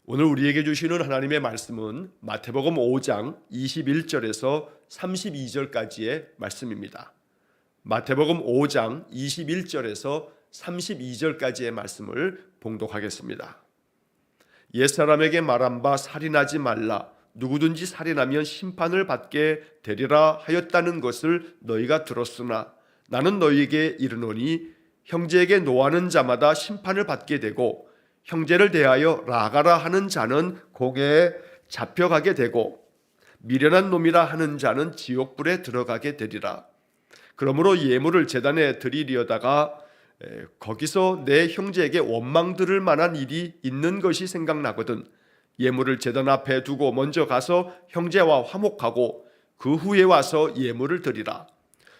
오늘 우리에게 주시는 하나님의 말씀은 마태복음 5장 21절에서 32절까지의 말씀입니다. 마태복음 5장 21절에서 32절까지의 말씀을 봉독하겠습니다. 옛사람에게 말한 바 살인하지 말라. 누구든지 살인하면 심판을 받게 되리라 하였다는 것을 너희가 들었으나 나는 너희에게 이르노니 형제에게 노하는 자마다 심판을 받게 되고 형제를 대하여 라가라 하는 자는 고개에 잡혀가게 되고 미련한 놈이라 하는 자는 지옥불에 들어가게 되리라. 그러므로 예물을 제단에 드리려다가 거기서 내 형제에게 원망 들을 만한 일이 있는 것이 생각나거든 예물을 제단 앞에 두고 먼저 가서 형제와 화목하고 그 후에 와서 예물을 드리라.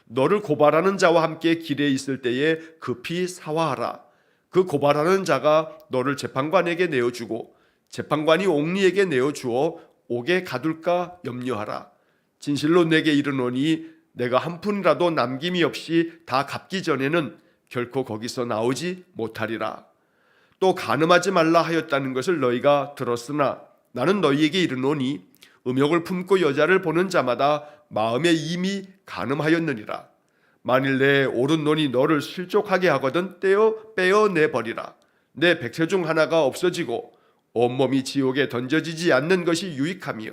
너를 고발하는 자와 함께 길에 있을 때에 급히 사화하라. 그 고발하는 자가 너를 재판관에게 내어주고 재판관이 옥리에게 내어주어 옥에 가둘까 염려하라. 진실로 내게 이르노니 내가 한 푼이라도 남김이 없이 다 갚기 전에는 결코 거기서 나오지 못하리라. 또 간음하지 말라 하였다는 것을 너희가 들었으나 나는 너희에게 이르노니 음욕을 품고 여자를 보는 자마다 마음에 이미 간음하였느니라. 만일 내 오른손이 너를 실족하게 하거든 빼어내 버리라. 내 백세 중 하나가 없어지고 온몸이 지옥에 던져지지 않는 것이 유익하며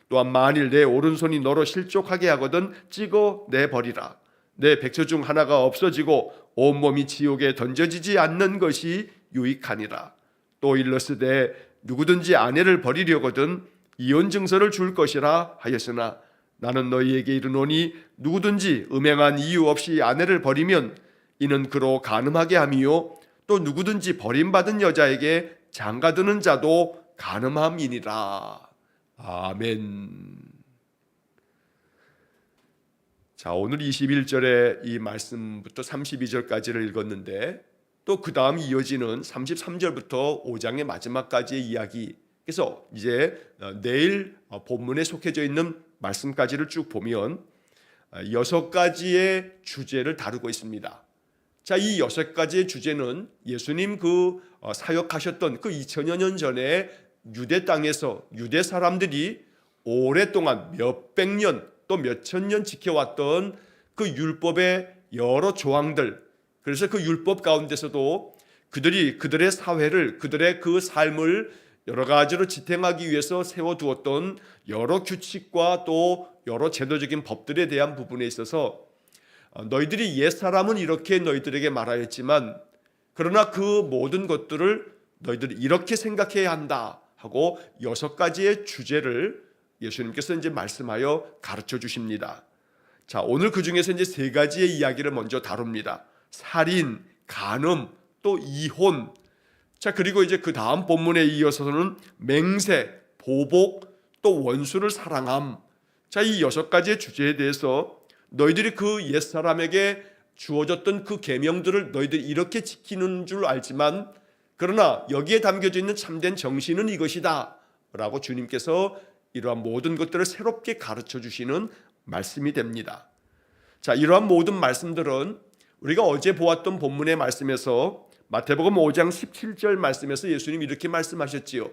또한 만일 내 오른손이 너로 실족하게 하거든 찍어내 버리라. 내 백세 중 하나가 없어지고 온몸이 지옥에 던져지지 않는 것이 유익하니라. 또 일렀으되 누구든지 아내를 버리려거든 이혼 증서를 줄 것이라 하였으나 나는 너희에게 이르노니 누구든지 음행한 이유 없이 아내를 버리면 이는 그로 간음하게 함이요 또 누구든지 버림받은 여자에게 장가드는 자도 간음함이니라. 아멘. 자, 오늘 21절의 이 말씀부터 32절까지를 읽었는데 또 그 다음 이어지는 33절부터 5장의 마지막까지의 이야기, 그래서 이제 내일 본문에 속해져 있는 말씀까지를 쭉 보면 6가지의 주제를 다루고 있습니다. 자, 이 6가지의 주제는 예수님 사역하셨던 그 2000여 년 전에 유대 땅에서 유대 사람들이 오랫동안 몇백 년 또 몇천 년 지켜왔던 그 율법의 여러 조항들, 그래서 그 율법 가운데서도 그들의 사회를, 그들의 그 삶을 여러 가지로 지탱하기 위해서 세워두었던 여러 규칙과 또 여러 제도적인 법들에 대한 부분에 있어서 너희들이 옛사람은 이렇게 너희들에게 말하였지만 그러나 그 모든 것들을 너희들이 이렇게 생각해야 한다 하고 6가지의 주제를 예수님께서 이제 말씀하여 가르쳐 주십니다. 자, 오늘 그 중에서 이제 3가지의 이야기를 먼저 다룹니다. 살인, 간음, 또 이혼. 자, 그리고 이제 그 다음 본문에 이어서는 맹세, 보복, 또 원수를 사랑함. 자, 이 6가지의 주제에 대해서 너희들이 그 옛사람에게 주어졌던 그 계명들을 너희들이 이렇게 지키는 줄 알지만 그러나 여기에 담겨져 있는 참된 정신은 이것이다 라고 주님께서 이러한 모든 것들을 새롭게 가르쳐 주시는 말씀이 됩니다. 자, 이러한 모든 말씀들은 우리가 어제 보았던 본문의 말씀에서 마태복음 5장 17절 말씀에서 예수님이 이렇게 말씀하셨지요.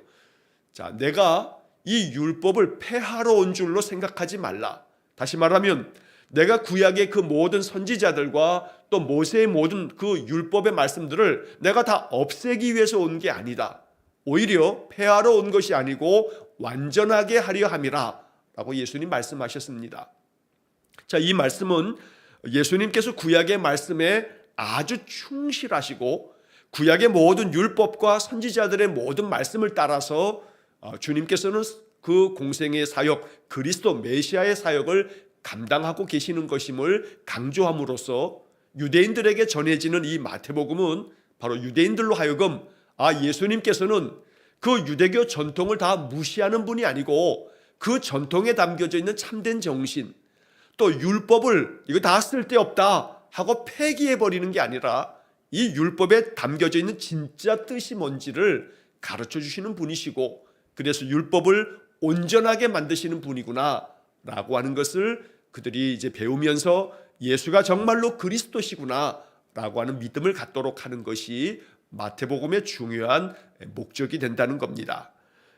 자, 내가 이 율법을 폐하러 온 줄로 생각하지 말라. 다시 말하면 내가 구약의 그 모든 선지자들과 또 모세의 모든 그 율법의 말씀들을 내가 다 없애기 위해서 온 게 아니다. 오히려 폐하러 온 것이 아니고 완전하게 하려 함이라 라고 예수님 말씀하셨습니다. 자, 이 말씀은 예수님께서 구약의 말씀에 아주 충실하시고 구약의 모든 율법과 선지자들의 모든 말씀을 따라서 주님께서는 그 공생의 사역, 그리스도 메시아의 사역을 감당하고 계시는 것임을 강조함으로써 유대인들에게 전해지는 이 마태복음은 바로 유대인들로 하여금 예수님께서는 그 유대교 전통을 다 무시하는 분이 아니고 그 전통에 담겨져 있는 참된 정신, 또 율법을 이거 다 쓸데없다 하고 폐기해버리는 게 아니라 이 율법에 담겨져 있는 진짜 뜻이 뭔지를 가르쳐 주시는 분이시고 그래서 율법을 온전하게 만드시는 분이구나 라고 하는 것을 그들이 이제 배우면서 예수가 정말로 그리스도시구나 라고 하는 믿음을 갖도록 하는 것이 마태복음의 중요한 목적이 된다는 겁니다.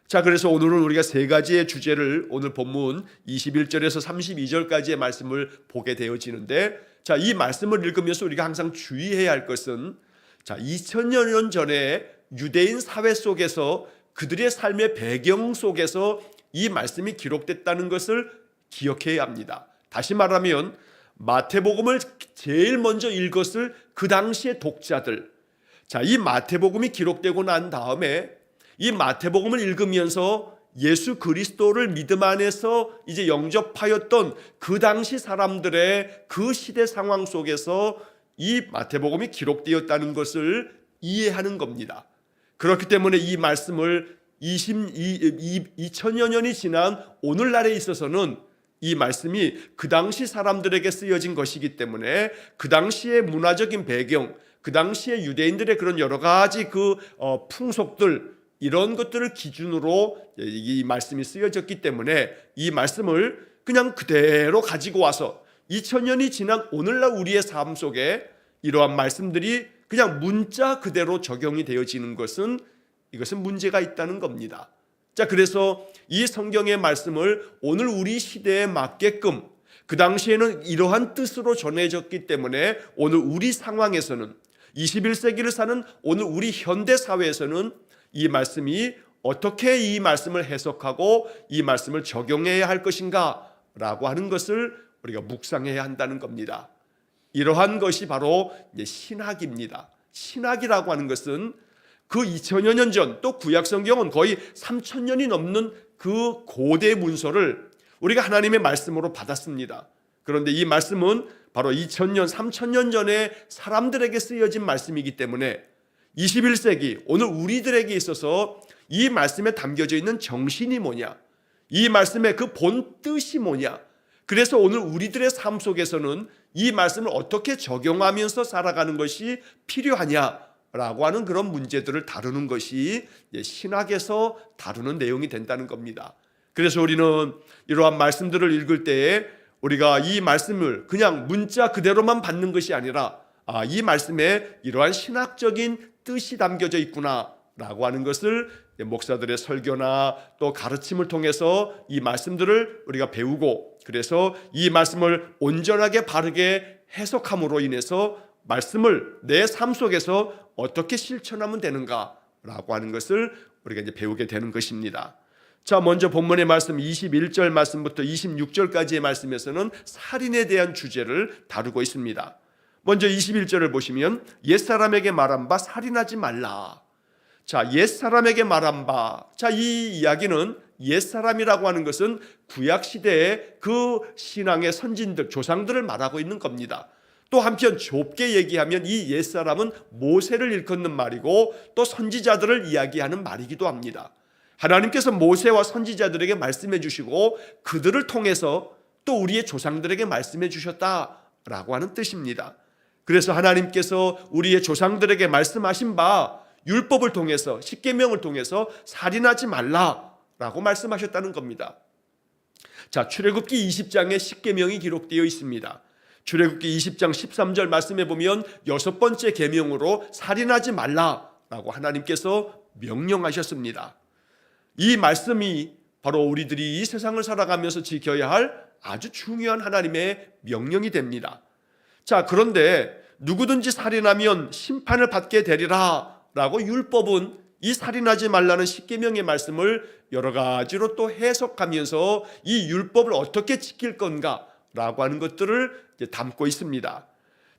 자, 그래서 오늘은 우리가 세 가지의 주제를 오늘 본문 21절에서 32절까지의 말씀을 보게 되어지는데, 자, 이 말씀을 읽으면서 우리가 항상 주의해야 할 것은, 자, 2000여 년 전에 유대인 사회 속에서 그들의 삶의 배경 속에서 이 말씀이 기록됐다는 것을 기억해야 합니다. 다시 말하면 마태복음을 제일 먼저 읽었을 그 당시의 독자들, 자, 이 마태복음이 기록되고 난 다음에 이 마태복음을 읽으면서 예수 그리스도를 믿음 안에서 이제 영접하였던 그 당시 사람들의 그 시대 상황 속에서 이 마태복음이 기록되었다는 것을 이해하는 겁니다. 그렇기 때문에 이 말씀을 2000여 년이 지난 오늘날에 있어서는 이 말씀이 그 당시 사람들에게 쓰여진 것이기 때문에 그 당시의 문화적인 배경, 그 당시의 유대인들의 그런 여러 가지 풍속들, 이런 것들을 기준으로 이 말씀이 쓰여졌기 때문에 이 말씀을 그냥 그대로 가지고 와서 2000년이 지난 오늘날 우리의 삶 속에 이러한 말씀들이 그냥 문자 그대로 적용이 되어지는 것은, 이것은 문제가 있다는 겁니다. 자, 그래서 이 성경의 말씀을 오늘 우리 시대에 맞게끔, 그 당시에는 이러한 뜻으로 전해졌기 때문에 오늘 우리 상황에서는, 21세기를 사는 오늘 우리 현대 사회에서는 이 말씀이 어떻게 이 말씀을 해석하고 이 말씀을 적용해야 할 것인가 라고 하는 것을 우리가 묵상해야 한다는 겁니다. 이러한 것이 바로 신학입니다. 신학이라고 하는 것은 그 2000여 년 전, 또 구약 성경은 거의 3000년이 넘는 그 고대 문서를 우리가 하나님의 말씀으로 받았습니다. 그런데 이 말씀은 바로 2000년, 3000년 전에 사람들에게 쓰여진 말씀이기 때문에 21세기 오늘 우리들에게 있어서 이 말씀에 담겨져 있는 정신이 뭐냐, 이 말씀의 그 본 뜻이 뭐냐, 그래서 오늘 우리들의 삶 속에서는 이 말씀을 어떻게 적용하면서 살아가는 것이 필요하냐라고 하는 그런 문제들을 다루는 것이 신학에서 다루는 내용이 된다는 겁니다. 그래서 우리는 이러한 말씀들을 읽을 때에 우리가 이 말씀을 그냥 문자 그대로만 받는 것이 아니라, 이 말씀에 이러한 신학적인 뜻이 담겨져 있구나라고 하는 것을 목사들의 설교나 또 가르침을 통해서 이 말씀들을 우리가 배우고, 그래서 이 말씀을 온전하게 바르게 해석함으로 인해서 말씀을 내 삶 속에서 어떻게 실천하면 되는가라고 하는 것을 우리가 이제 배우게 되는 것입니다. 자, 먼저 본문의 말씀 21절 말씀부터 26절까지의 말씀에서는 살인에 대한 주제를 다루고 있습니다. 먼저 21절을 보시면 옛사람에게 말한 바 살인하지 말라. 자, 옛사람에게 말한 바. 자, 이 이야기는 옛사람이라고 하는 것은 구약시대의 그 신앙의 선진들, 조상들을 말하고 있는 겁니다. 또 한편 좁게 얘기하면 이 옛사람은 모세를 일컫는 말이고 또 선지자들을 이야기하는 말이기도 합니다. 하나님께서 모세와 선지자들에게 말씀해 주시고 그들을 통해서 또 우리의 조상들에게 말씀해 주셨다라고 하는 뜻입니다. 그래서 하나님께서 우리의 조상들에게 말씀하신 바 율법을 통해서, 십계명을 통해서 살인하지 말라라고 말씀하셨다는 겁니다. 자, 출애굽기 20장에 십계명이 기록되어 있습니다. 출애굽기 20장 13절 말씀해 보면 6번째 계명으로 살인하지 말라라고 하나님께서 명령하셨습니다. 이 말씀이 바로 우리들이 이 세상을 살아가면서 지켜야 할 아주 중요한 하나님의 명령이 됩니다. 자, 그런데 누구든지 살인하면 심판을 받게 되리라 라고 율법은 이 살인하지 말라는 십계명의 말씀을 여러 가지로 또 해석하면서 이 율법을 어떻게 지킬 건가 라고 하는 것들을 담고 있습니다.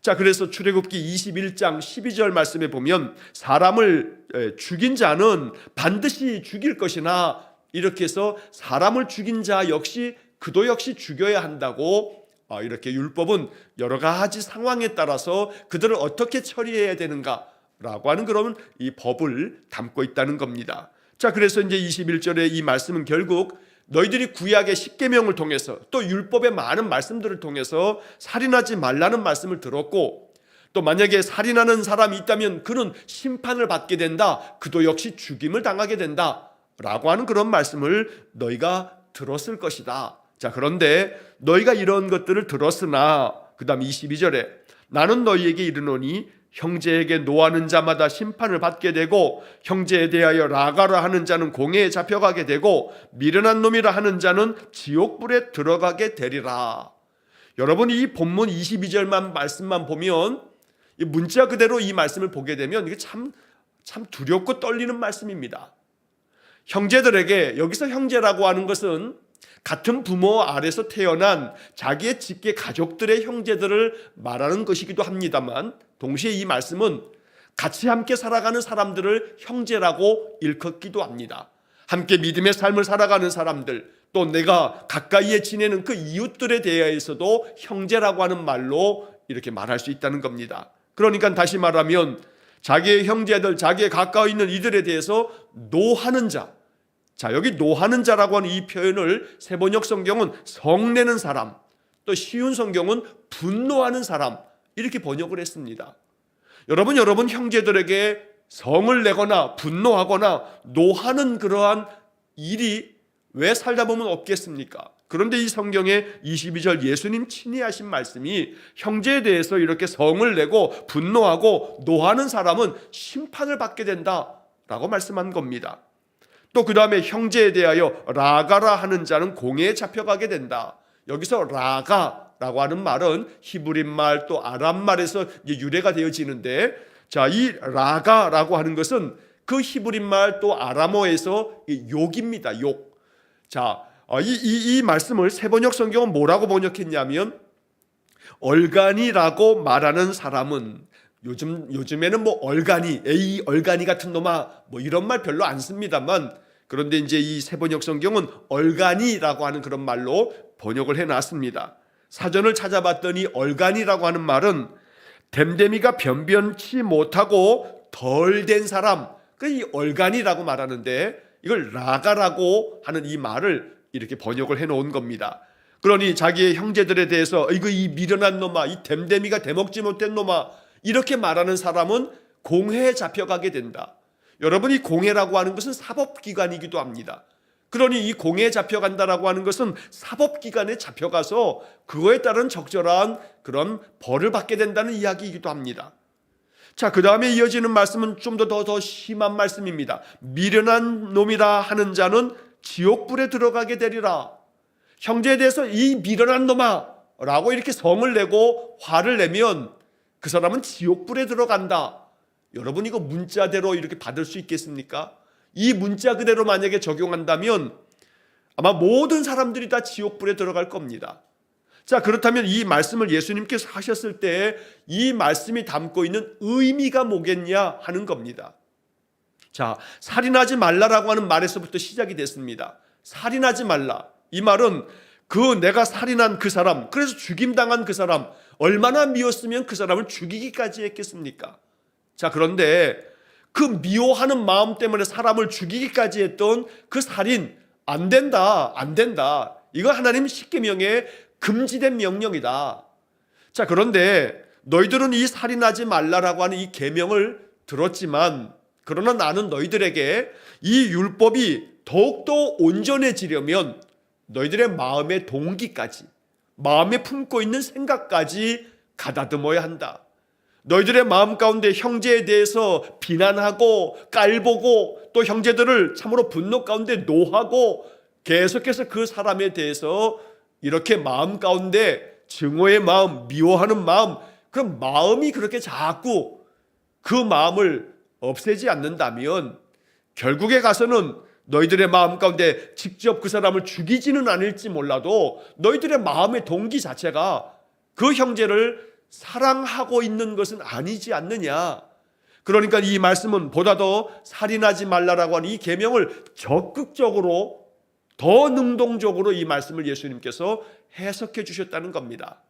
자, 그래서 출애굽기 21장 12절 말씀에 보면 사람을 죽인 자는 반드시 죽일 것이나, 이렇게 해서 사람을 죽인 자 역시 그도 역시 죽여야 한다고, 이렇게 율법은 여러 가지 상황에 따라서 그들을 어떻게 처리해야 되는가라고 하는 그런 이 법을 담고 있다는 겁니다. 자, 그래서 이제 21절에 이 말씀은 결국 너희들이 구약의 십계명을 통해서 또 율법의 많은 말씀들을 통해서 살인하지 말라는 말씀을 들었고, 또 만약에 살인하는 사람이 있다면 그는 심판을 받게 된다, 그도 역시 죽임을 당하게 된다 라고 하는 그런 말씀을 너희가 들었을 것이다. 자, 그런데 너희가 이런 것들을 들었으나 그 다음 22절에 나는 너희에게 이르노니 형제에게 노하는 자마다 심판을 받게 되고, 형제에 대하여 라가라 하는 자는 공회에 잡혀가게 되고, 미련한 놈이라 하는 자는 지옥불에 들어가게 되리라. 여러분, 이 본문 22절만 말씀만 보면, 이 문자 그대로 이 말씀을 보게 되면 이게 참 두렵고 떨리는 말씀입니다. 형제들에게, 여기서 형제라고 하는 것은 같은 부모 아래서 태어난 자기의 직계 가족들의 형제들을 말하는 것이기도 합니다만, 동시에 이 말씀은 같이 함께 살아가는 사람들을 형제라고 일컫기도 합니다. 함께 믿음의 삶을 살아가는 사람들, 또 내가 가까이에 지내는 그 이웃들에 대해서도 형제라고 하는 말로 이렇게 말할 수 있다는 겁니다. 그러니까 다시 말하면 자기의 형제들, 자기의 가까이 있는 이들에 대해서 노하는 자, 자, 여기 노하는 자라고 하는 이 표현을 세번역 성경은 성내는 사람, 또 쉬운 성경은 분노하는 사람, 이렇게 번역을 했습니다. 여러분 형제들에게 성을 내거나 분노하거나 노하는 그러한 일이 왜 살다 보면 없겠습니까? 그런데 이 성경의 22절 예수님 친히 하신 말씀이 형제에 대해서 이렇게 성을 내고 분노하고 노하는 사람은 심판을 받게 된다라고 말씀한 겁니다. 또 그 다음에 형제에 대하여 라가라 하는 자는 공회에 잡혀가게 된다. 여기서 라가라고 하는 말은 히브리 말 또 아람 말에서 유래가 되어지는데, 자, 이 라가라고 하는 것은 그 히브리 말 또 아람어에서 욕입니다. 욕. 자, 이 말씀을 세번역 성경은 뭐라고 번역했냐면, 얼간이라고 말하는 사람은, 요즘에는 뭐 얼간이, 에이 얼간이 같은 놈아, 뭐 이런 말 별로 안 씁니다만, 그런데 이제 이 세번역 성경은 얼간이라고 하는 그런 말로 번역을 해놨습니다. 사전을 찾아봤더니 얼간이라고 하는 말은 댐댐이가 변변치 못하고 덜 된 사람, 이 얼간이라고 말하는데, 이걸 라가라고 하는 이 말을 이렇게 번역을 해놓은 겁니다. 그러니 자기의 형제들에 대해서 이거 이 미련한 놈아, 이 댐댐이가 대먹지 못한 놈아, 이렇게 말하는 사람은 공회에 잡혀가게 된다. 여러분, 이 공회라고 하는 것은 사법기관이기도 합니다. 그러니 이 공회에 잡혀간다라고 하는 것은 사법기관에 잡혀가서 그거에 따른 적절한 그런 벌을 받게 된다는 이야기이기도 합니다. 자, 그 다음에 이어지는 말씀은 좀 더 심한 말씀입니다. 미련한 놈이라 하는 자는 지옥불에 들어가게 되리라. 형제에 대해서 이 미련한 놈아 라고 이렇게 성을 내고 화를 내면 그 사람은 지옥불에 들어간다. 여러분, 이거 문자대로 이렇게 받을 수 있겠습니까? 이 문자 그대로 만약에 적용한다면 아마 모든 사람들이 다 지옥불에 들어갈 겁니다. 자, 그렇다면 이 말씀을 예수님께서 하셨을 때 이 말씀이 담고 있는 의미가 뭐겠냐 하는 겁니다. 자, 살인하지 말라라고 하는 말에서부터 시작이 됐습니다. 살인하지 말라. 이 말은 내가 살인한 그 사람, 그래서 죽임당한 그 사람, 얼마나 미웠으면 그 사람을 죽이기까지 했겠습니까? 자, 그런데 그 미워하는 마음 때문에 사람을 죽이기까지 했던 그 살인, 안 된다. 이거 하나님 십계명에 금지된 명령이다. 자, 그런데 너희들은 이 살인하지 말라라고 하는 이 계명을 들었지만, 그러나 나는 너희들에게 이 율법이 더욱더 온전해지려면 너희들의 마음의 동기까지, 마음에 품고 있는 생각까지 가다듬어야 한다. 너희들의 마음 가운데 형제에 대해서 비난하고 깔보고, 또 형제들을 참으로 분노 가운데 노하고, 계속해서 그 사람에 대해서 이렇게 마음 가운데 증오의 마음, 미워하는 마음, 그럼 마음이 그렇게 자꾸 그 마음을 없애지 않는다면 결국에 가서는 너희들의 마음 가운데 직접 그 사람을 죽이지는 않을지 몰라도 너희들의 마음의 동기 자체가 그 형제를 사랑하고 있는 것은 아니지 않느냐. 그러니까 이 말씀은 보다 더 살인하지 말라라고 하는 이 계명을 적극적으로, 더 능동적으로 이 말씀을 예수님께서 해석해 주셨다는 겁니다.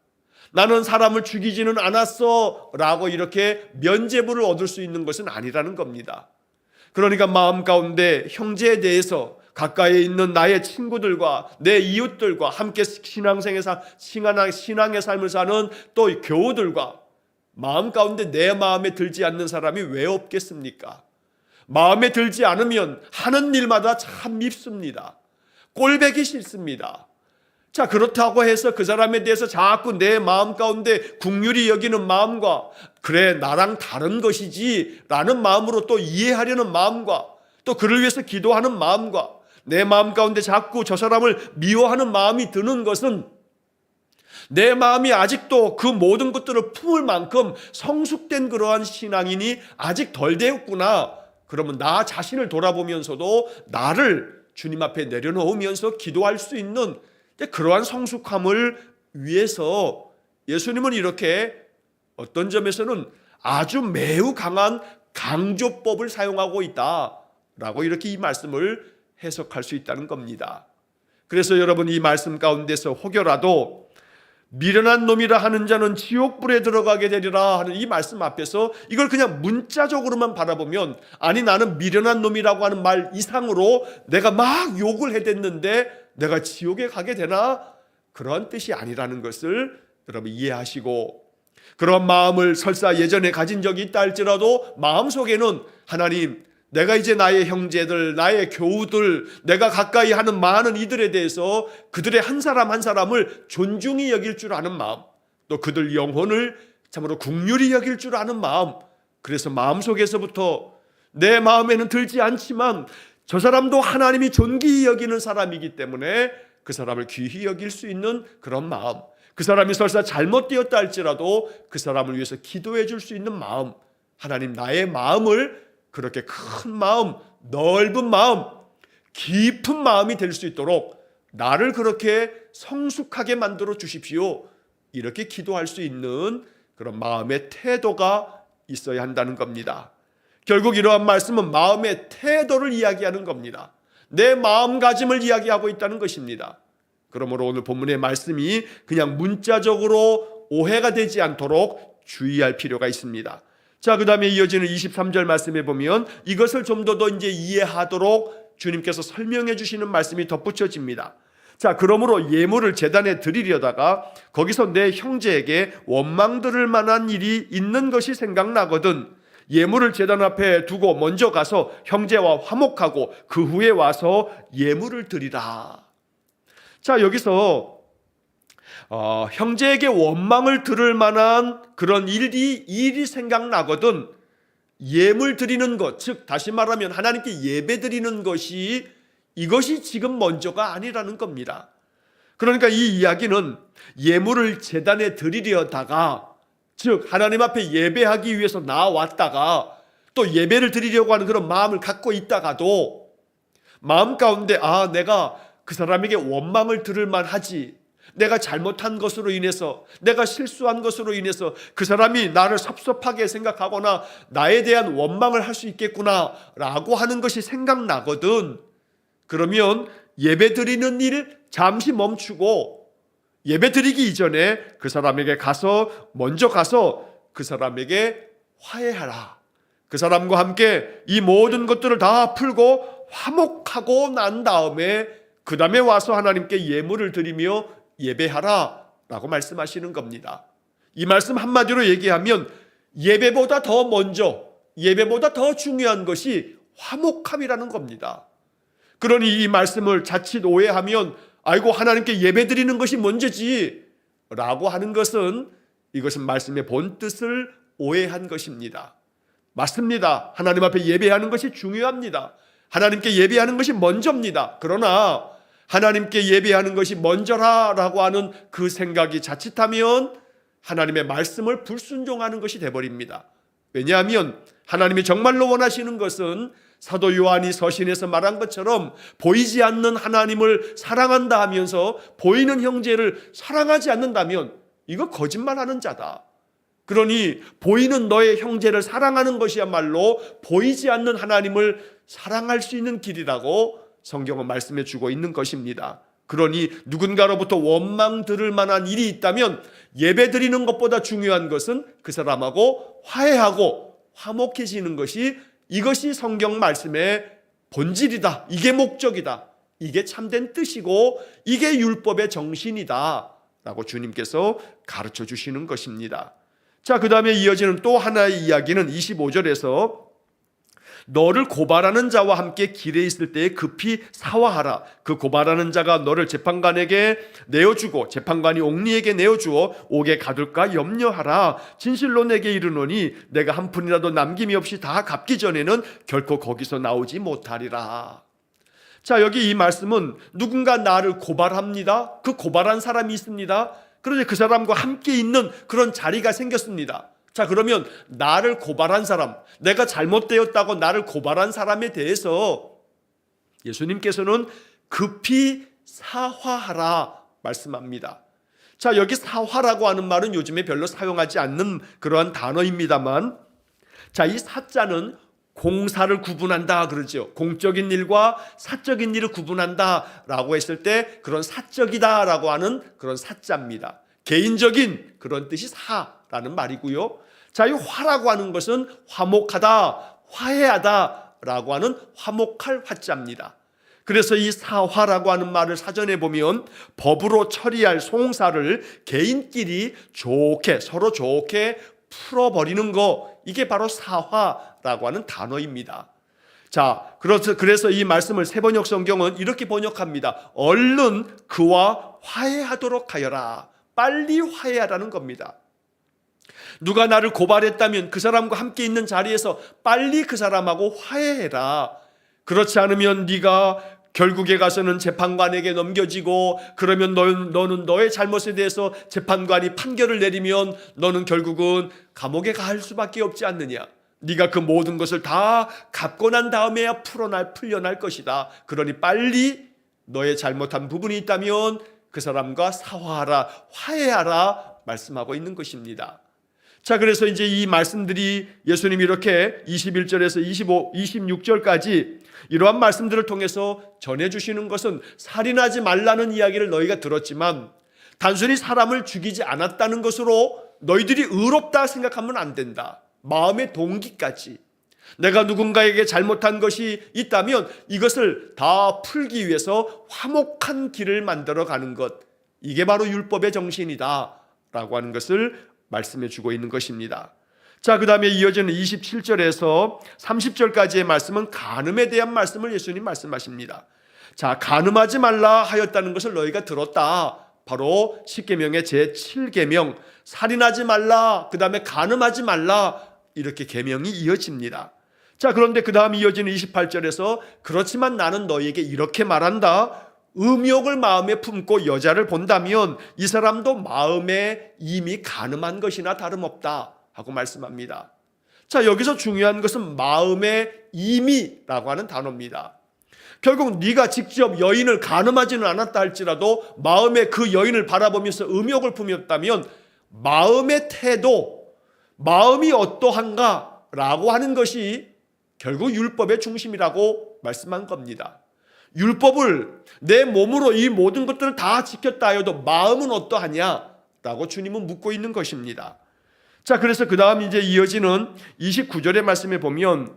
나는 사람을 죽이지는 않았어 라고 이렇게 면죄부를 얻을 수 있는 것은 아니라는 겁니다. 그러니까 마음 가운데 형제에 대해서 가까이 있는 나의 친구들과 내 이웃들과 함께 신앙의 삶을 사는 또 교우들과 마음 가운데 내 마음에 들지 않는 사람이 왜 없겠습니까? 마음에 들지 않으면 하는 일마다 참 밉습니다. 꼴배기 싫습니다. 자, 그렇다고 해서 그 사람에 대해서 자꾸 내 마음 가운데 긍휼히 여기는 마음과, 그래 나랑 다른 것이지 라는 마음으로 또 이해하려는 마음과, 또 그를 위해서 기도하는 마음과, 내 마음 가운데 자꾸 저 사람을 미워하는 마음이 드는 것은 내 마음이 아직도 그 모든 것들을 품을 만큼 성숙된 그러한 신앙인이 아직 덜 되었구나. 그러면 나 자신을 돌아보면서도 나를 주님 앞에 내려놓으면서 기도할 수 있는 그러한 성숙함을 위해서 예수님은 이렇게 어떤 점에서는 아주 매우 강한 강조법을 사용하고 있다라고 이렇게 이 말씀을 해석할 수 있다는 겁니다. 그래서 여러분, 이 말씀 가운데서 혹여라도 미련한 놈이라 하는 자는 지옥불에 들어가게 되리라 하는 이 말씀 앞에서 이걸 그냥 문자적으로만 바라보면, 아니 나는 미련한 놈이라고 하는 말 이상으로 내가 막 욕을 해댔는데 내가 지옥에 가게 되나? 그런 뜻이 아니라는 것을 여러분 이해하시고, 그런 마음을 설사 예전에 가진 적이 있다 할지라도 마음속에는 하나님, 내가 이제 나의 형제들, 나의 교우들, 내가 가까이 하는 많은 이들에 대해서 그들의 한 사람 한 사람을 존중히 여길 줄 아는 마음, 또 그들 영혼을 참으로 긍휼히 여길 줄 아는 마음, 그래서 마음속에서부터 내 마음에는 들지 않지만 저 사람도 하나님이 존귀히 여기는 사람이기 때문에 그 사람을 귀히 여길 수 있는 그런 마음, 그 사람이 설사 잘못되었다 할지라도 그 사람을 위해서 기도해 줄 수 있는 마음, 하나님 나의 마음을 그렇게 큰 마음, 넓은 마음, 깊은 마음이 될 수 있도록 나를 그렇게 성숙하게 만들어 주십시오. 이렇게 기도할 수 있는 그런 마음의 태도가 있어야 한다는 겁니다. 결국 이러한 말씀은 마음의 태도를 이야기하는 겁니다. 내 마음가짐을 이야기하고 있다는 것입니다. 그러므로 오늘 본문의 말씀이 그냥 문자적으로 오해가 되지 않도록 주의할 필요가 있습니다. 자, 그 다음에 이어지는 23절 말씀에 보면 이것을 좀 더 이제 이해하도록 주님께서 설명해 주시는 말씀이 덧붙여집니다. 자, 그러므로 예물을 제단에 드리려다가 거기서 내 형제에게 원망 들을 만한 일이 있는 것이 생각나거든 예물을 제단 앞에 두고 먼저 가서 형제와 화목하고 그 후에 와서 예물을 드리라. 자, 여기서 형제에게 원망을 들을 만한 그런 일이 생각나거든 예물 드리는 것, 즉 다시 말하면 하나님께 예배 드리는 것이 이것이 지금 먼저가 아니라는 겁니다. 그러니까 이 이야기는 예물을 제단에 드리려다가, 즉 하나님 앞에 예배하기 위해서 나왔다가 또 예배를 드리려고 하는 그런 마음을 갖고 있다가도 마음 가운데 내가 그 사람에게 원망을 들을 만하지, 내가 잘못한 것으로 인해서, 내가 실수한 것으로 인해서 그 사람이 나를 섭섭하게 생각하거나 나에 대한 원망을 할 수 있겠구나 라고 하는 것이 생각나거든. 그러면 예배 드리는 일 잠시 멈추고 예배 드리기 이전에 그 사람에게 먼저 가서 그 사람에게 화해하라. 그 사람과 함께 이 모든 것들을 다 풀고 화목하고 난 다음에 그 다음에 와서 하나님께 예물을 드리며 예배하라 라고 말씀하시는 겁니다. 이 말씀 한마디로 얘기하면 예배보다 더 먼저, 예배보다 더 중요한 것이 화목함이라는 겁니다. 그러니 이 말씀을 자칫 오해하면 아이고 하나님께 예배 드리는 것이 먼저지 라고 하는 것은 이것은 말씀의 본뜻을 오해한 것입니다. 맞습니다. 하나님 앞에 예배하는 것이 중요합니다. 하나님께 예배하는 것이 먼저입니다. 그러나 하나님께 예배하는 것이 먼저라라고 하는 그 생각이 자칫하면 하나님의 말씀을 불순종하는 것이 되어버립니다. 왜냐하면 하나님이 정말로 원하시는 것은 사도 요한이 서신에서 말한 것처럼 보이지 않는 하나님을 사랑한다 하면서 보이는 형제를 사랑하지 않는다면 이거 거짓말하는 자다. 그러니 보이는 너의 형제를 사랑하는 것이야말로 보이지 않는 하나님을 사랑할 수 있는 길이라고 성경은 말씀해 주고 있는 것입니다. 그러니 누군가로부터 원망 들을 만한 일이 있다면 예배 드리는 것보다 중요한 것은 그 사람하고 화해하고 화목해지는 것이, 이것이 성경 말씀의 본질이다. 이게 목적이다. 이게 참된 뜻이고 이게 율법의 정신이다 라고 주님께서 가르쳐 주시는 것입니다. 자, 그 다음에 이어지는 또 하나의 이야기는 25절에서 너를 고발하는 자와 함께 길에 있을 때에 급히 사화하라. 그 고발하는 자가 너를 재판관에게 내어주고 재판관이 옥리에게 내어주어 옥에 가둘까 염려하라. 진실로 내게 이르노니 내가 한 푼이라도 남김이 없이 다 갚기 전에는 결코 거기서 나오지 못하리라. 자, 여기 이 말씀은 누군가 나를 고발합니다. 그 고발한 사람이 있습니다. 그런데 그 사람과 함께 있는 그런 자리가 생겼습니다. 자, 그러면 나를 고발한 사람, 내가 잘못되었다고 나를 고발한 사람에 대해서 예수님께서는 급히 사화하라 말씀합니다. 자, 여기 사화라고 하는 말은 요즘에 별로 사용하지 않는 그러한 단어입니다만, 자, 이 사자는 공사를 구분한다 그러죠. 공적인 일과 사적인 일을 구분한다 라고 했을 때 그런 사적이다 라고 하는 그런 사자입니다. 개인적인 그런 뜻이 사라는 말이고요. 자, 이 화라고 하는 것은 화목하다, 화해하다 라고 하는 화목할 화자입니다. 그래서 이 사화라고 하는 말을 사전에 보면 법으로 처리할 송사를 개인끼리 좋게, 서로 좋게 풀어버리는 거, 이게 바로 사화라고 하는 단어입니다. 자, 그래서 이 말씀을 세번역 성경은 이렇게 번역합니다. 얼른 그와 화해하도록 하여라. 빨리 화해하라는 겁니다. 누가 나를 고발했다면 그 사람과 함께 있는 자리에서 빨리 그 사람하고 화해해라. 그렇지 않으면 네가 결국에 가서는 재판관에게 넘겨지고, 그러면 너는 너의 잘못에 대해서 재판관이 판결을 내리면 너는 결국은 감옥에 갈 수밖에 없지 않느냐. 네가 그 모든 것을 다 갚고 난 다음에야 풀려날 것이다. 그러니 빨리 너의 잘못한 부분이 있다면 그 사람과 사화하라, 화해하라 말씀하고 있는 것입니다. 자, 그래서 이제 이 말씀들이 예수님이 이렇게 21절에서 26절까지 이러한 말씀들을 통해서 전해주시는 것은 살인하지 말라는 이야기를 너희가 들었지만 단순히 사람을 죽이지 않았다는 것으로 너희들이 의롭다 생각하면 안 된다. 마음의 동기까지, 내가 누군가에게 잘못한 것이 있다면 이것을 다 풀기 위해서 화목한 길을 만들어 가는 것, 이게 바로 율법의 정신이다 라고 하는 것을 말씀해 주고 있는 것입니다. 자, 그 다음에 이어지는 27절에서 30절까지의 말씀은 간음에 대한 말씀을 예수님 말씀하십니다. 자, 간음하지 말라 하였다는 것을 너희가 들었다. 바로 십계명의 제7계명, 살인하지 말라, 그 다음에 간음하지 말라, 이렇게 계명이 이어집니다. 자, 그런데 그 다음 이어지는 28절에서 그렇지만 나는 너희에게 이렇게 말한다. 음욕을 마음에 품고 여자를 본다면 이 사람도 마음에 이미 간음한 것이나 다름없다 하고 말씀합니다. 자, 여기서 중요한 것은 마음에 이미라고 하는 단어입니다. 결국 네가 직접 여인을 간음하지는 않았다 할지라도 마음에 그 여인을 바라보면서 음욕을 품었다면 마음의 태도, 마음이 어떠한가 라고 하는 것이 결국 율법의 중심이라고 말씀한 겁니다. 율법을 내 몸으로 이 모든 것들을 다 지켰다 해도 마음은 어떠하냐 라고 주님은 묻고 있는 것입니다. 자, 그래서 그 다음 이제 이어지는 29절의 말씀에 보면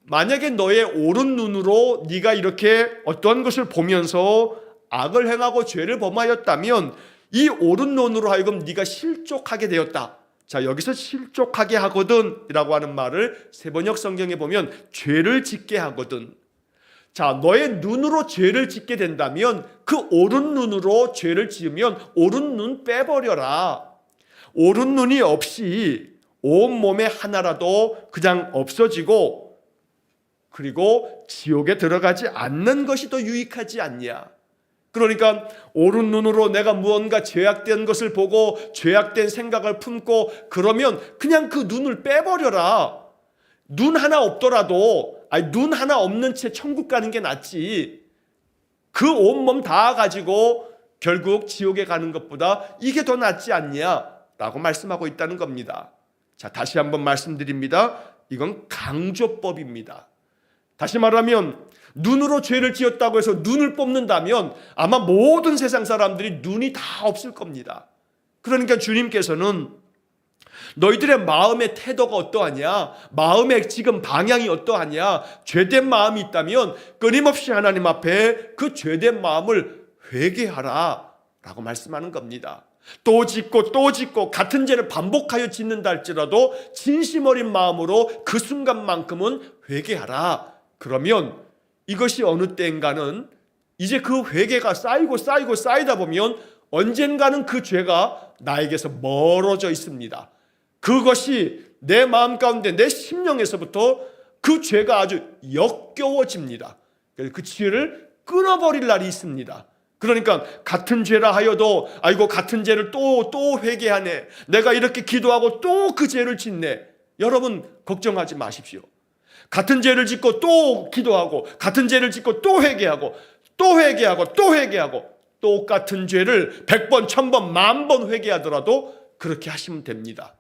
만약에 너의 오른 눈으로 네가 이렇게 어떤 것을 보면서 악을 행하고 죄를 범하였다면 이 오른 눈으로 하여금 네가 실족하게 되었다. 자, 여기서 실족하게 하거든 이라고 하는 말을 세번역 성경에 보면 죄를 짓게 하거든. 자, 너의 눈으로 죄를 짓게 된다면 그 오른 눈으로 죄를 지으면 오른 눈 빼버려라. 오른 눈이 없이 온 몸에 하나라도 그냥 없어지고 그리고 지옥에 들어가지 않는 것이 더 유익하지 않냐. 그러니까 오른 눈으로 내가 무언가 죄악된 것을 보고 죄악된 생각을 품고 그러면 그냥 그 눈을 빼버려라. 눈 하나 없더라도 눈 하나 없는 채 천국 가는 게 낫지. 그 온몸 다 가지고 결국 지옥에 가는 것보다 이게 더 낫지 않냐 라고 말씀하고 있다는 겁니다. 자, 다시 한번 말씀드립니다. 이건 강조법입니다. 다시 말하면 눈으로 죄를 지었다고 해서 눈을 뽑는다면 아마 모든 세상 사람들이 눈이 다 없을 겁니다. 그러니까 주님께서는 너희들의 마음의 태도가 어떠하냐, 마음의 지금 방향이 어떠하냐, 죄된 마음이 있다면 끊임없이 하나님 앞에 그 죄된 마음을 회개하라 라고 말씀하는 겁니다. 또 짓고 또 짓고 같은 죄를 반복하여 짓는다 할지라도 진심 어린 마음으로 그 순간만큼은 회개하라. 그러면 이것이 어느 때인가는 이제 그 회개가 쌓이고 쌓이다 보면 언젠가는 그 죄가 나에게서 멀어져 있습니다. 그것이 내 마음 가운데 내 심령에서부터 그 죄가 아주 역겨워집니다. 그 죄를 끊어버릴 날이 있습니다. 그러니까 같은 죄라 하여도 아이고 같은 죄를 또 회개하네. 내가 이렇게 기도하고 또 그 죄를 짓네. 여러분 걱정하지 마십시오. 같은 죄를 짓고 또 기도하고 같은 죄를 짓고 또 회개하고 또 회개하고 또 회개하고 똑같은 죄를 100번, 1000번, 10,000번 회개하더라도 그렇게 하시면 됩니다.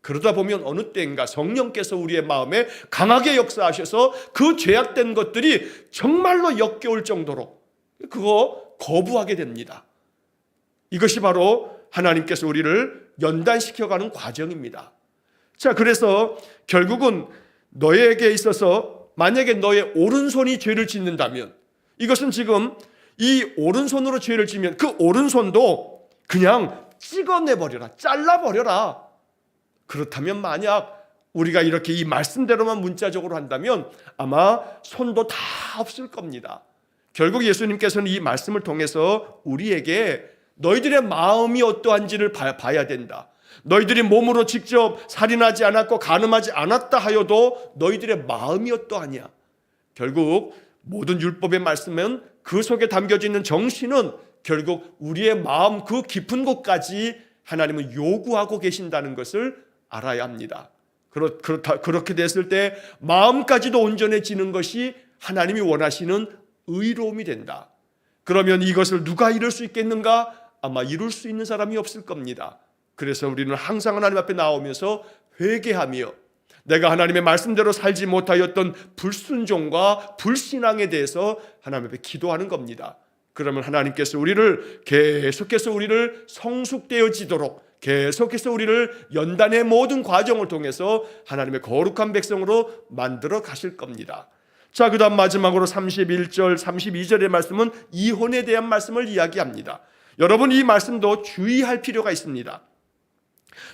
그러다 보면 어느 때인가 성령께서 우리의 마음에 강하게 역사하셔서 그 죄악된 것들이 정말로 역겨울 정도로 그거 거부하게 됩니다. 이것이 바로 하나님께서 우리를 연단시켜가는 과정입니다. 자, 그래서 결국은 너에게 있어서 만약에 너의 오른손이 죄를 짓는다면 이것은 지금 이 오른손으로 죄를 지면 그 오른손도 그냥 찍어내버려라, 잘라버려라. 그렇다면 만약 우리가 이렇게 이 말씀대로만 문자적으로 한다면 아마 손도 다 없을 겁니다. 결국 예수님께서는 이 말씀을 통해서 우리에게 너희들의 마음이 어떠한지를 봐야 된다. 너희들이 몸으로 직접 살인하지 않았고 간음하지 않았다 하여도 너희들의 마음이 어떠하냐. 결국 모든 율법의 말씀은 그 속에 담겨져 있는 정신은 결국 우리의 마음 그 깊은 곳까지 하나님은 요구하고 계신다는 것을 알아야 합니다. 그렇게 됐을 때 마음까지도 온전해지는 것이 하나님이 원하시는 의로움이 된다. 그러면 이것을 누가 이룰 수 있겠는가? 아마 이룰 수 있는 사람이 없을 겁니다. 그래서 우리는 항상 하나님 앞에 나오면서 회개하며 내가 하나님의 말씀대로 살지 못하였던 불순종과 불신앙에 대해서 하나님 앞에 기도하는 겁니다. 그러면 하나님께서 우리를 계속해서 우리를 성숙되어지도록 계속해서 우리를 연단의 모든 과정을 통해서 하나님의 거룩한 백성으로 만들어 가실 겁니다. 자, 그 다음 마지막으로 31절 32절의 말씀은 이혼에 대한 말씀을 이야기합니다. 여러분 이 말씀도 주의할 필요가 있습니다.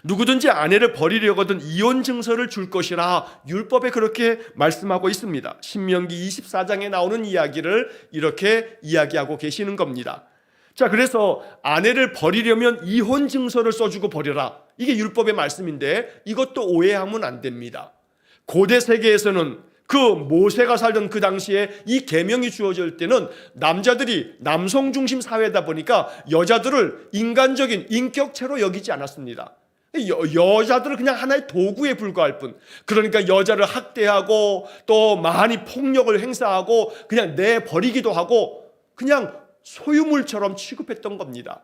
누구든지 아내를 버리려거든 이혼 증서를 줄 것이라 율법에 그렇게 말씀하고 있습니다. 신명기 24장에 나오는 이야기를 이렇게 이야기하고 계시는 겁니다. 자, 그래서 아내를 버리려면 이혼 증서를 써주고 버려라. 이게 율법의 말씀인데 이것도 오해하면 안 됩니다. 고대 세계에서는 그 모세가 살던 그 당시에 이 계명이 주어질 때는 남자들이 남성 중심 사회다 보니까 여자들을 인간적인 인격체로 여기지 않았습니다. 여자들은 그냥 하나의 도구에 불과할 뿐. 그러니까 여자를 학대하고 또 많이 폭력을 행사하고 그냥 내버리기도 하고 그냥 소유물처럼 취급했던 겁니다.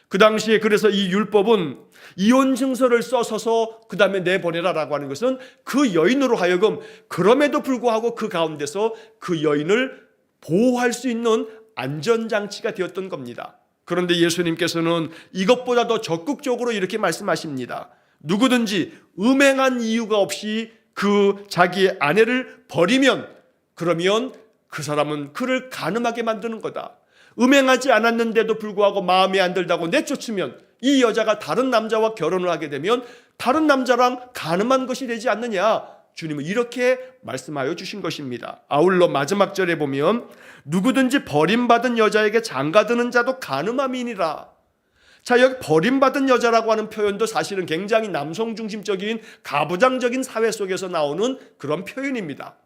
그 당시에 그래서 이 율법은 이혼 증서를 써서서 그 다음에 내보내라라고 하는 것은 그 여인으로 하여금 그럼에도 불구하고 그 가운데서 그 여인을 보호할 수 있는 안전장치가 되었던 겁니다. 그런데 예수님께서는 이것보다 더 적극적으로 이렇게 말씀하십니다. 누구든지 음행한 이유가 없이 그 자기의 아내를 버리면 그러면 그 사람은 그를 간음하게 만드는 거다. 음행하지 않았는데도 불구하고 마음에 안 들다고 내쫓으면 이 여자가 다른 남자와 결혼을 하게 되면 다른 남자랑 간음한 것이 되지 않느냐. 주님은 이렇게 말씀하여 주신 것입니다. 아울러 마지막 절에 보면 누구든지 버림받은 여자에게 장가드는 자도 간음함이니라. 자, 여기 버림받은 여자라고 하는 표현도 사실은 굉장히 남성 중심적인 가부장적인 사회 속에서 나오는 그런 표현입니다.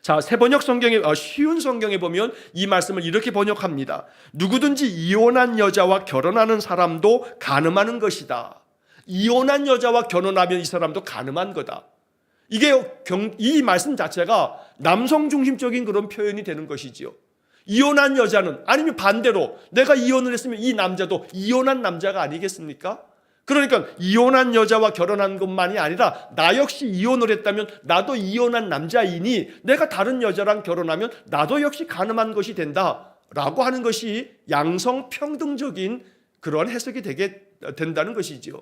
자, 새번역 성경에 쉬운 성경에 보면 이 말씀을 이렇게 번역합니다. 누구든지 이혼한 여자와 결혼하는 사람도 간음하는 것이다. 이혼한 여자와 결혼하면 이 사람도 간음한 거다. 이 말씀 자체가 남성 중심적인 그런 표현이 되는 것이지요. 이혼한 여자는 아니면 반대로 내가 이혼을 했으면 이 남자도 이혼한 남자가 아니겠습니까? 그러니까 이혼한 여자와 결혼한 것만이 아니라 나 역시 이혼을 했다면 나도 이혼한 남자이니 내가 다른 여자랑 결혼하면 나도 역시 간음한 것이 된다라고 하는 것이 양성평등적인 그런 해석이 된다는 것이지요.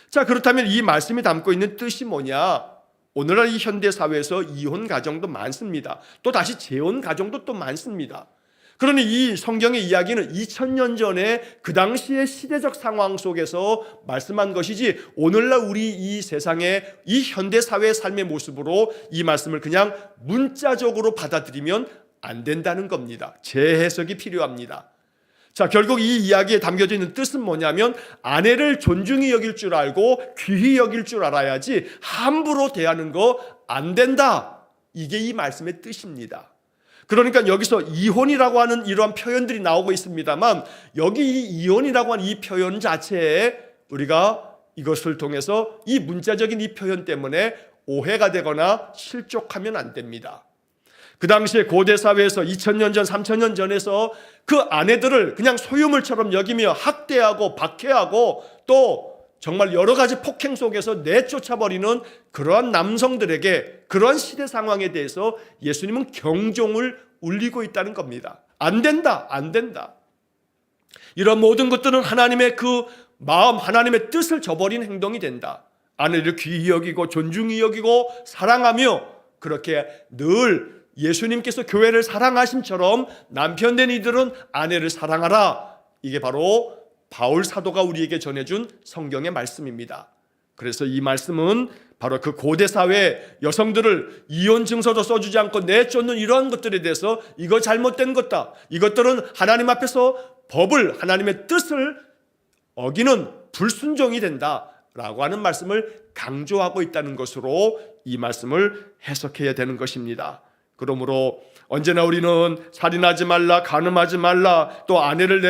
자, 그렇다면 이 말씀이 담고 있는 뜻이 뭐냐? 오늘날 이 현대 사회에서 이혼 가정도 많습니다. 또 다시 재혼 가정도 또 많습니다. 그러니 이 성경의 이야기는 2000년 전에 그 당시의 시대적 상황 속에서 말씀한 것이지, 오늘날 우리 이 세상의 이 현대 사회의 삶의 모습으로 이 말씀을 그냥 문자적으로 받아들이면 안 된다는 겁니다. 재해석이 필요합니다. 자, 결국 이 이야기에 담겨져 있는 뜻은 뭐냐면, 아내를 존중히 여길 줄 알고 귀히 여길 줄 알아야지 함부로 대하는 거 안 된다. 이게 이 말씀의 뜻입니다. 그러니까 여기서 이혼이라고 하는 이러한 표현들이 나오고 있습니다만, 여기 이 이혼이라고 하는 이 표현 자체에 우리가 이것을 통해서 이 문자적인 이 표현 때문에 오해가 되거나 실족하면 안 됩니다. 그 당시에 고대 사회에서 2000년 전, 3000년 전에서 그 아내들을 그냥 소유물처럼 여기며 학대하고 박해하고 또 정말 여러 가지 폭행 속에서 내쫓아버리는 그러한 남성들에게, 그러한 시대 상황에 대해서 예수님은 경종을 울리고 있다는 겁니다. 안 된다, 안 된다. 이런 모든 것들은 하나님의 그 마음, 하나님의 뜻을 저버린 행동이 된다. 아내를 귀히 여기고 존중히 여기고 사랑하며, 그렇게 늘 예수님께서 교회를 사랑하심처럼 남편된 이들은 아내를 사랑하라. 이게 바로 바울 사도가 우리에게 전해준 성경의 말씀입니다. 그래서 이 말씀은 바로 그 고대 사회 여성들을 이혼 증서도 써주지 않고 내쫓는 이러한 것들에 대해서 이거 잘못된 것다, 이것들은 하나님 앞에서 법을, 하나님의 뜻을 어기는 불순종이 된다라고 하는 말씀을 강조하고 있다는 것으로 이 말씀을 해석해야 되는 것입니다. 그러므로 언제나 우리는 살인하지 말라, 간음하지 말라, 또 아내를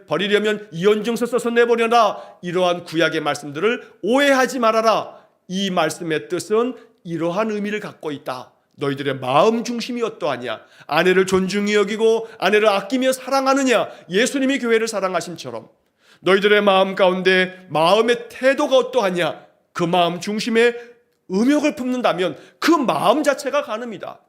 버리려면 이혼증서 써서 내버려라, 이러한 구약의 말씀들을 오해하지 말아라. 이 말씀의 뜻은 이러한 의미를 갖고 있다. 너희들의 마음 중심이 어떠하냐, 아내를 존중히 여기고 아내를 아끼며 사랑하느냐, 예수님이 교회를 사랑하심처럼 너희들의 마음 가운데 마음의 태도가 어떠하냐, 그 마음 중심에 음욕을 품는다면 그 마음 자체가 간음이다.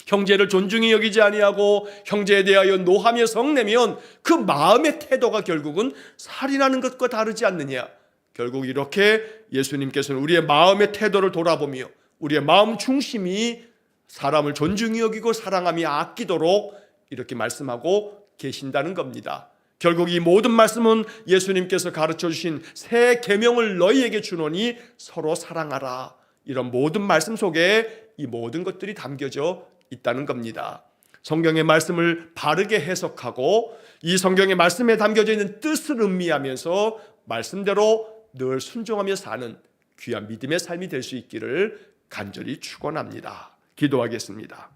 형제를 존중히 여기지 아니하고 형제에 대하여 노하며 성내면 그 마음의 태도가 결국은 살인하는 것과 다르지 않느냐. 결국 이렇게 예수님께서는 우리의 마음의 태도를 돌아보며 우리의 마음 중심이 사람을 존중히 여기고 사랑하며 아끼도록 이렇게 말씀하고 계신다는 겁니다. 결국 이 모든 말씀은 예수님께서 가르쳐 주신 새 계명을 너희에게 주노니 서로 사랑하라. 이런 모든 말씀 속에 이 모든 것들이 담겨져 있다는 겁니다. 성경의 말씀을 바르게 해석하고 이 성경의 말씀에 담겨져 있는 뜻을 음미하면서 말씀대로 늘 순종하며 사는 귀한 믿음의 삶이 될 수 있기를 간절히 축원합니다. 기도하겠습니다.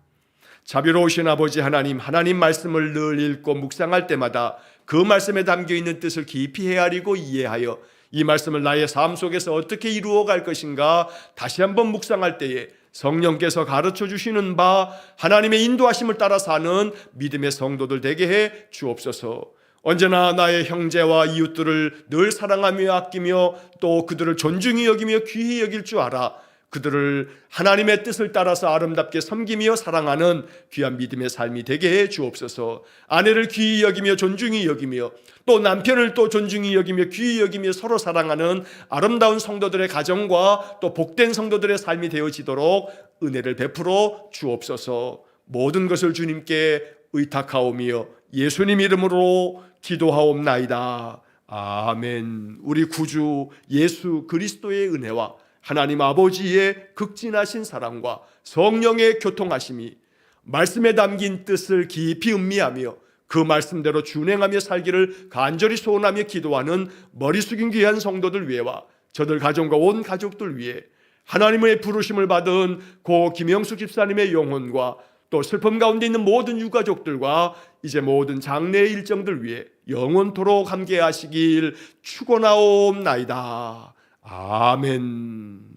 자비로우신 아버지 하나님, 하나님 말씀을 늘 읽고 묵상할 때마다 그 말씀에 담겨있는 뜻을 깊이 헤아리고 이해하여 이 말씀을 나의 삶 속에서 어떻게 이루어갈 것인가 다시 한번 묵상할 때에 성령께서 가르쳐 주시는 바 하나님의 인도하심을 따라 사는 믿음의 성도들 되게 해 주옵소서. 언제나 나의 형제와 이웃들을 늘 사랑하며 아끼며 또 그들을 존중히 여기며 귀히 여길 줄 알아 그들을 하나님의 뜻을 따라서 아름답게 섬기며 사랑하는 귀한 믿음의 삶이 되게 해 주옵소서. 아내를 귀히 여기며 존중히 여기며 또 남편을 또 존중히 여기며 귀히 여기며 서로 사랑하는 아름다운 성도들의 가정과 또 복된 성도들의 삶이 되어지도록 은혜를 베풀어 주옵소서. 모든 것을 주님께 의탁하오며 예수님 이름으로 기도하옵나이다. 아멘. 우리 구주 예수 그리스도의 은혜와 하나님 아버지의 극진하신 사랑과 성령의 교통하심이 말씀에 담긴 뜻을 깊이 음미하며 그 말씀대로 준행하며 살기를 간절히 소원하며 기도하는 머리 숙인 귀한 성도들 위해와 저들 가정과 온 가족들 위해 하나님의 부르심을 받은 고 김영숙 집사님의 영혼과 또 슬픔 가운데 있는 모든 유가족들과 이제 모든 장례 일정들 위해 영원토록 함께 하시길 축원하옵나이다. 아멘.